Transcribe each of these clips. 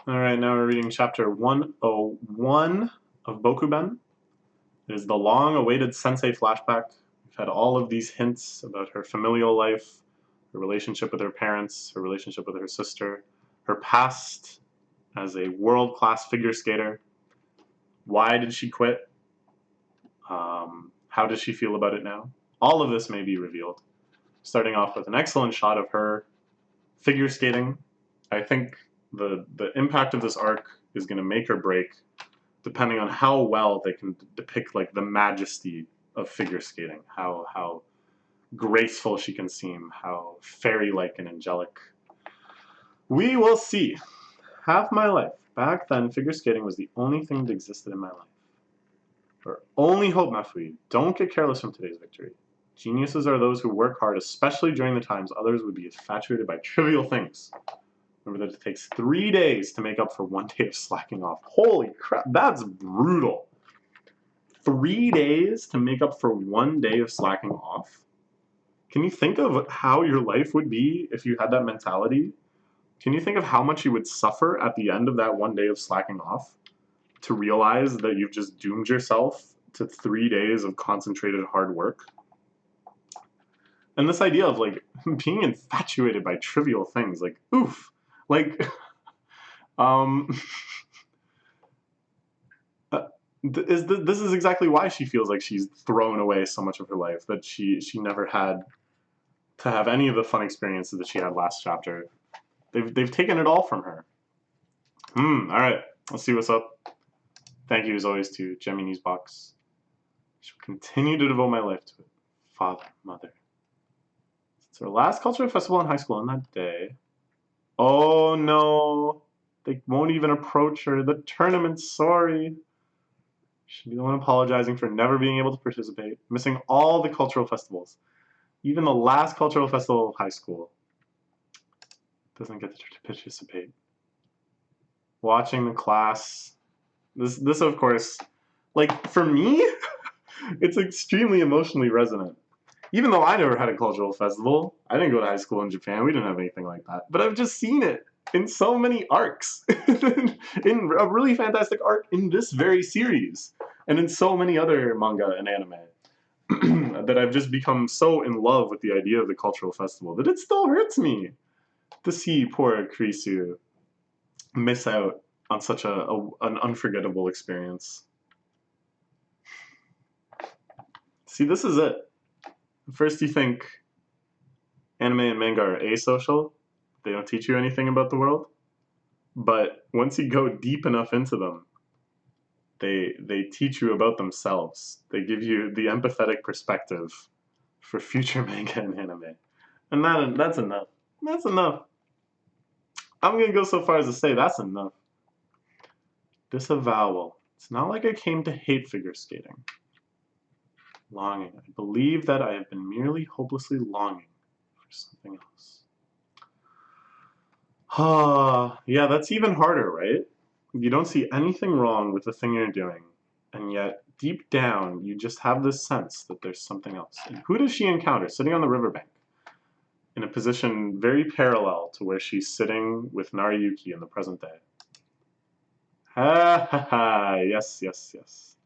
All right, now we're reading chapter 101 of Bokuben. It is the long-awaited Sensei flashback. We've had all of these hints about her familial life, her relationship with her parents, her relationship with her sister, her past as a world-class figure skater. Why did she quit? How does she feel about it now? All of this may be revealed. Starting off with an excellent shot of her figure skating. I think the impact of this arc is going to make or break depending on how well they can depict like the majesty of figure skating, how graceful she can seem, how fairy-like and angelic. We will see. Half my life. Back then, figure skating was the only thing that existed in my life. Our only hope, Mafui. Don't get careless from today's victory. Geniuses are those who work hard, especially during the times others would be infatuated by trivial things. Remember that it takes 3 days to make up for 1 day of slacking off. Holy crap, that's brutal. 3 days to make up for 1 day of slacking off? Can you think of how your life would be if you had that mentality? Can you think of how much you would suffer at the end of that 1 day of slacking off to realize that you've just doomed yourself to 3 days of concentrated hard work? And this idea of like being infatuated by trivial things, like oof, like um this is exactly why she feels like she's thrown away so much of her life, that she never had to have any of the fun experiences that she had last chapter. They've taken it all from her. All right, let's see what's up. Thank you as always to Gemini's box. I shall continue to devote my life to it. Father, mother. It's our last cultural festival in high school on that day. Oh no, they won't even approach her. The tournament, sorry. Should be the one apologizing for never being able to participate, missing all the cultural festivals. Even the last cultural festival of high school doesn't get to participate. Watching the class. This of course, like for me, it's extremely emotionally resonant. Even though I never had a cultural festival, I didn't go to high school in Japan, we didn't have anything like that. But I've just seen it in so many arcs. In a really fantastic arc in this very series. And in so many other manga and anime. That I've just become so in love with the idea of the cultural festival that it still hurts me to see poor Krisu miss out on such an unforgettable experience. See, this is it. First you think anime and manga are asocial, they don't teach you anything about the world, but once you go deep enough into them, they teach you about themselves. They give you the empathetic perspective for future manga and anime. And that's enough. That's enough. I'm going to go so far as to say that's enough. Disavowal. It's not like I came to hate figure skating. Longing. I believe that I have been merely hopelessly longing for something else. Yeah, that's even harder, right? You don't see anything wrong with the thing you're doing, and yet deep down you just have this sense that there's something else. And who does she encounter sitting on the riverbank? In a position very parallel to where she's sitting with Nariyuki in the present day. Ha ha ha, yes, yes, yes.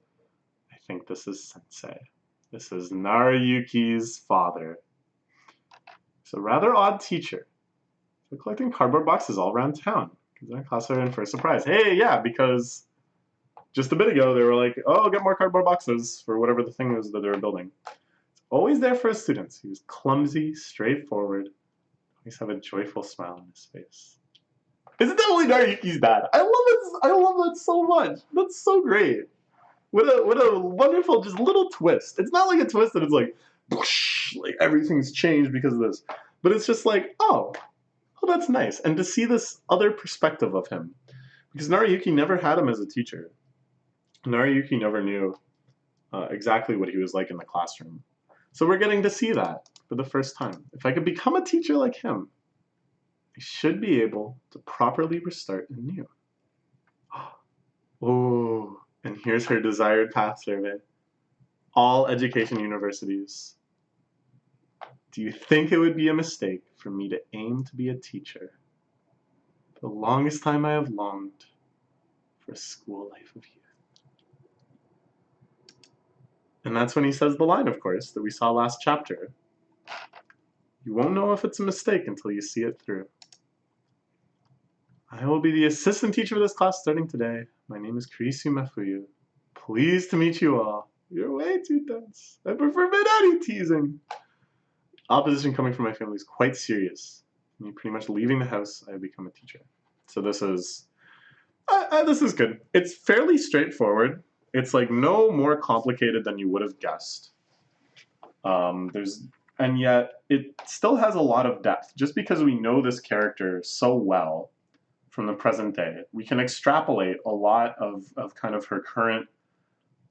I think this is Sensei. This is Nariyuki's father. He's a rather odd teacher. They're collecting cardboard boxes all around town. Because their class are in for a surprise. Hey, yeah, because just a bit ago they were like, oh, get more cardboard boxes for whatever the thing was that they were building. He's always there for his students. He was clumsy, straightforward. Always have a joyful smile on his face. Isn't that only Nariyuki's dad? I love it. I love that so much. That's so great. What a wonderful just little twist. It's not like a twist that it's like, whoosh, like everything's changed because of this. But it's just like, oh, that's nice. And to see this other perspective of him. Because Nariyuki never had him as a teacher. Nariyuki never knew exactly what he was like in the classroom. So we're getting to see that for the first time. If I could become a teacher like him, I should be able to properly restart anew. Oh, and here's her desired path survey. All education universities. Do you think it would be a mistake for me to aim to be a teacher? The longest time I have longed for a school life of youth. And that's when he says the line, of course, that we saw last chapter. You won't know if it's a mistake until you see it through. I will be the assistant teacher of this class starting today. My name is Kurisu Mafuyu. Pleased to meet you all. You're way too dense. I prefer any teasing. Opposition coming from my family is quite serious. Me pretty much leaving the house, I have become a teacher. So this is good. It's fairly straightforward. It's like no more complicated than you would have guessed. And yet it still has a lot of depth. Just because we know this character so well from the present day, we can extrapolate a lot of kind of her current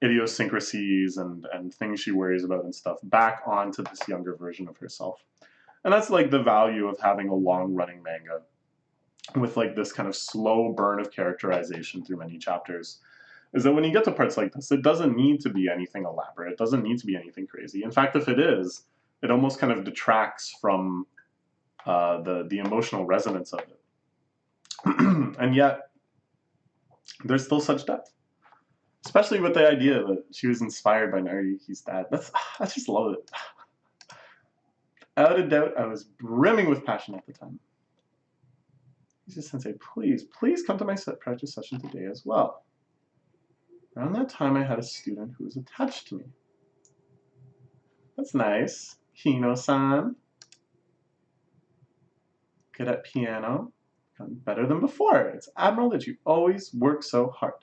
idiosyncrasies and things she worries about and stuff back onto this younger version of herself. And that's like the value of having a long-running manga with like this kind of slow burn of characterization through many chapters, is that when you get to parts like this, it doesn't need to be anything elaborate. It doesn't need to be anything crazy. In fact, if it is, it almost kind of detracts from the emotional resonance of it. And yet, there's still such depth. Especially with the idea that she was inspired by Naruyuki's dad. I just love it. Without a doubt, I was brimming with passion at the time. Sensei, please come to my practice session today as well. Around that time, I had a student who was attached to me. That's nice. Hino-san. Good at piano. Gotten better than before. It's admirable that you always work so hard.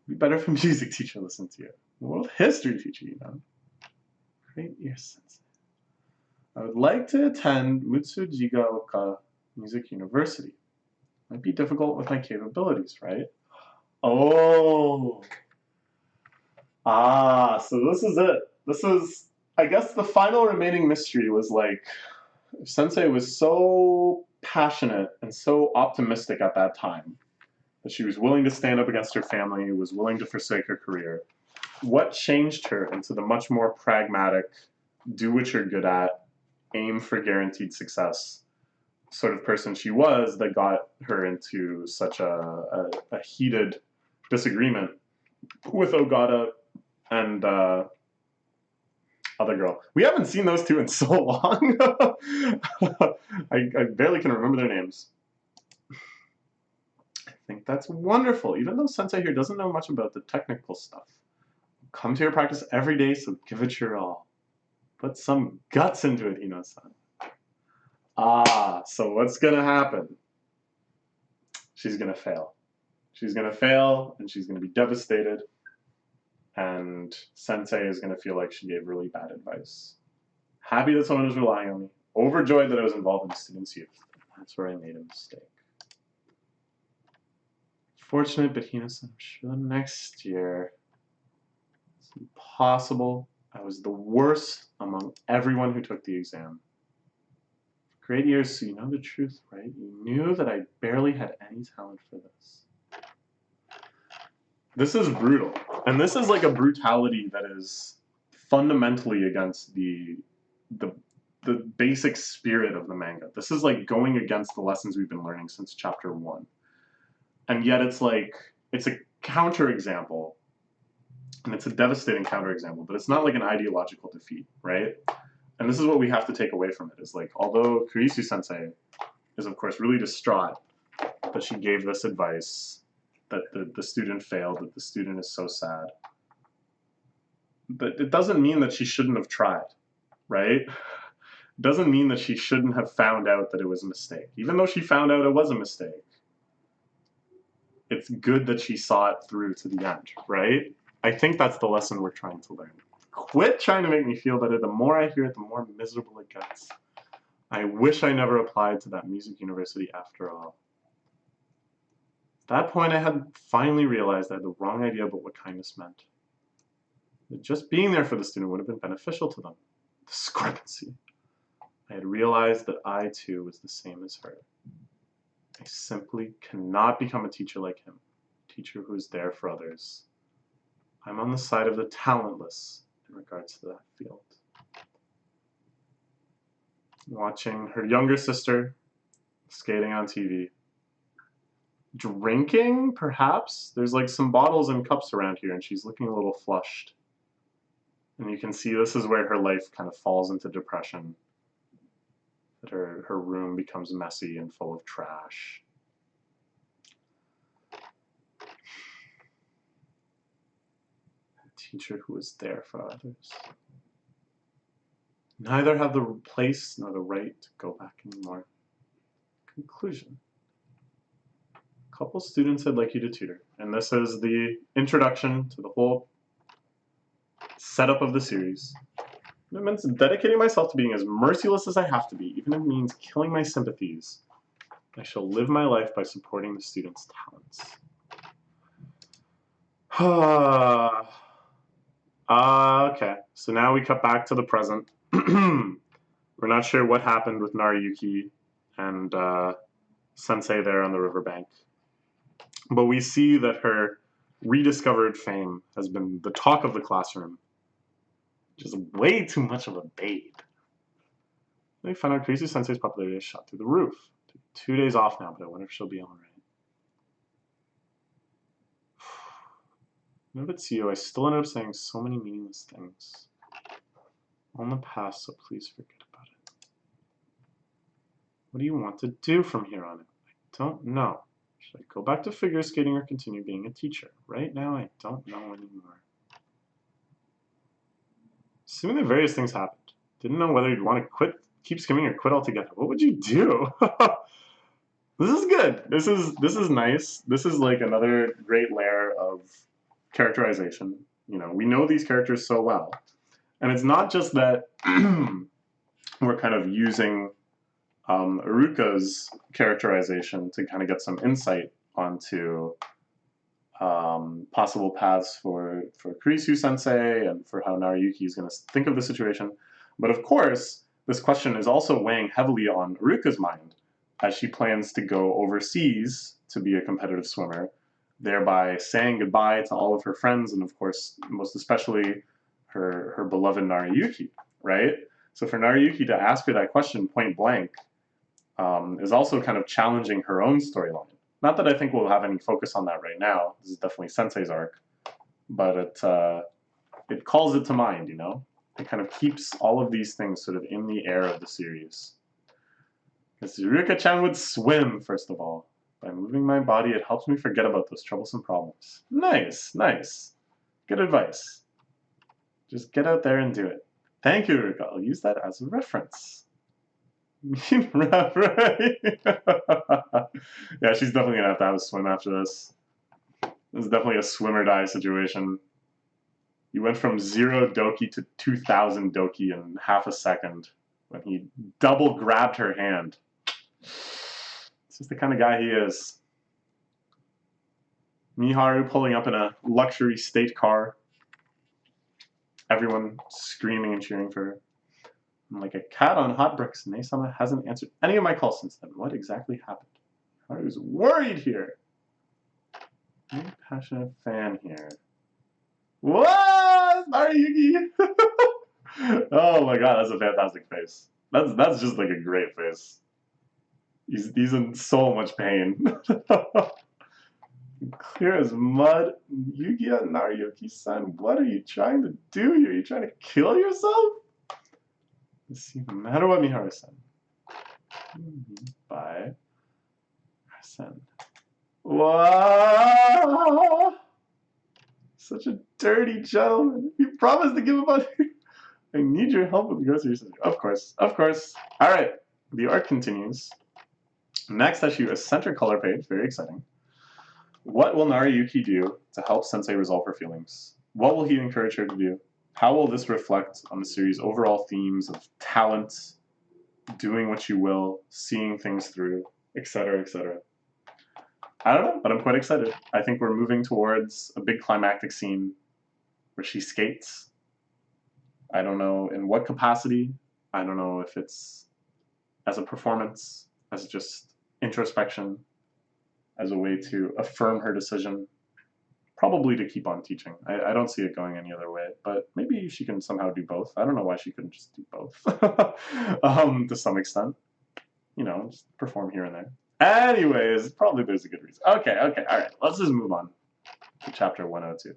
It'd be better if a music teacher listened to you. A world history teacher, you know. Great ear, Sensei. I would like to attend Mutsujigaoka Music University. Might be difficult with my capabilities, right? Oh. So this is it. This is, I guess the final remaining mystery was like, Sensei was so passionate and so optimistic at that time that she was willing to stand up against her family, was willing to forsake her career. What changed her into the much more pragmatic, do what you're good at, aim for guaranteed success sort of person she was that got her into such a heated disagreement with Ogata and other girl. We haven't seen those two in so long. I barely can remember their names. I think that's wonderful. Even though Sensei here doesn't know much about the technical stuff. Come to your practice every day, so give it your all. Put some guts into it, Hino-san. So what's gonna happen? She's gonna fail. She's gonna fail, and she's gonna be devastated. And Sensei is gonna feel like she gave really bad advice. Happy that someone was relying on me. Overjoyed that I was involved in the student's youth. That's where I made a mistake. Fortunate, but Hino-san, I'm sure next year it's impossible. I was the worst among everyone who took the exam. Great years, so you know the truth, right? You knew that I barely had any talent for this. This is brutal. And this is like a brutality that is fundamentally against the basic spirit of the manga. This is like going against the lessons we've been learning since chapter 1. And yet it's like, it's a counterexample. And it's a devastating counterexample, but it's not like an ideological defeat, right? And this is what we have to take away from it, is like, although Kurisu Sensei is of course really distraught that she gave this advice, that the student failed, that the student is so sad, but it doesn't mean that she shouldn't have tried, right? It doesn't mean that she shouldn't have found out that it was a mistake. Even though she found out it was a mistake, it's good that she saw it through to the end, right? I think that's the lesson we're trying to learn. Quit trying to make me feel better. The more I hear it, the more miserable it gets. I wish I never applied to that music university after all. At that point, I had finally realized I had the wrong idea about what kindness meant. That just being there for the student would have been beneficial to them. Discrepancy. I had realized that I, too, was the same as her. I simply cannot become a teacher like him. A teacher who is there for others. I'm on the side of the talentless in regards to that field. Watching her younger sister skating on TV, Drinking, perhaps? There's like some bottles and cups around here, and she's looking a little flushed. And you can see this is where her life kind of falls into depression. That her room becomes messy and full of trash. A teacher who was there for others. Neither have the place nor the right to go back anymore. Conclusion. A couple students I'd like you to tutor. And this is the introduction to the whole setup of the series. It means dedicating myself to being as merciless as I have to be, even if it means killing my sympathies. I shall live my life by supporting the students' talents. Okay, so now we cut back to the present. We're not sure what happened with Nariyuki and Sensei there on the riverbank. But we see that her rediscovered fame has been the talk of the classroom. Which is way too much of a babe. They find out Kurisu Sensei's popularity is shot through the roof. 2 days off now, but I wonder if she'll be alright. Novitsuyo, I still ended up saying so many meaningless things. All in the past, so please forget about it. What do you want to do from here on in? I don't know. Should I go back to figure skating or continue being a teacher? Right now, I don't know anymore. Assuming that various things happened. Didn't know whether you'd want to quit, keep skimming, or quit altogether. What would you do? This is good. This is nice. This is like another great layer of characterization. You know, we know these characters so well. And it's not just that we're kind of using Iruka's characterization to kind of get some insight onto possible paths for Kurisu Sensei and for how Nariyuki is going to think of the situation. But of course, this question is also weighing heavily on Iruka's mind as she plans to go overseas to be a competitive swimmer, thereby saying goodbye to all of her friends and, of course, most especially her beloved Nariyuki, right? So for Nariyuki to ask her that question point blank is also kind of challenging her own storyline. Not that I think we'll have any focus on that right now. This is definitely Sensei's arc. But it calls it to mind, you know? It kind of keeps all of these things sort of in the air of the series. Because Iruka-chan would swim, first of all. By moving my body, it helps me forget about those troublesome problems. Nice, nice. Good advice. Just get out there and do it. Thank you, Iruka. I'll use that as a reference. Right? Yeah, she's definitely gonna have a swim after this. This is definitely a swim or die situation. You went from 0 Doki to 2,000 Doki in half a second when he double grabbed her hand. It's just the kind of guy he is. Miharu pulling up in a luxury state car. Everyone screaming and cheering for her. I'm like a cat on hot bricks. Nae-sama hasn't answered any of my calls since then. What exactly happened? I was worried here. I'm a passionate fan here. What? Nariyuki? Oh my god, that's a fantastic face. That's just like a great face. He's in so much pain. Clear as mud. Yukiya Nariyuki-san, what are you trying to do here? Are you trying to kill yourself? Let's see, no matter what Miharu-san. Bye. Sen. Wow! Such a dirty gentleman. You promised to give up on you. I need your help with the grocery store. Of course, of course. All right, the arc continues. Next issue, a center color page. Very exciting. What will Nariyuki do to help Sensei resolve her feelings? What will he encourage her to do? How will this reflect on the series' overall themes of talent, doing what you will, seeing things through, etc., etc.? I don't know, but I'm quite excited. I think we're moving towards a big climactic scene where she skates. I don't know in what capacity. I don't know if it's as a performance, as just introspection, as a way to affirm her decision. Probably to keep on teaching. I don't see it going any other way, but maybe she can somehow do both. I don't know why she couldn't just do both to some extent. You know, just perform here and there. Anyways, probably there's a good reason. Okay, all right. Let's just move on to chapter 102.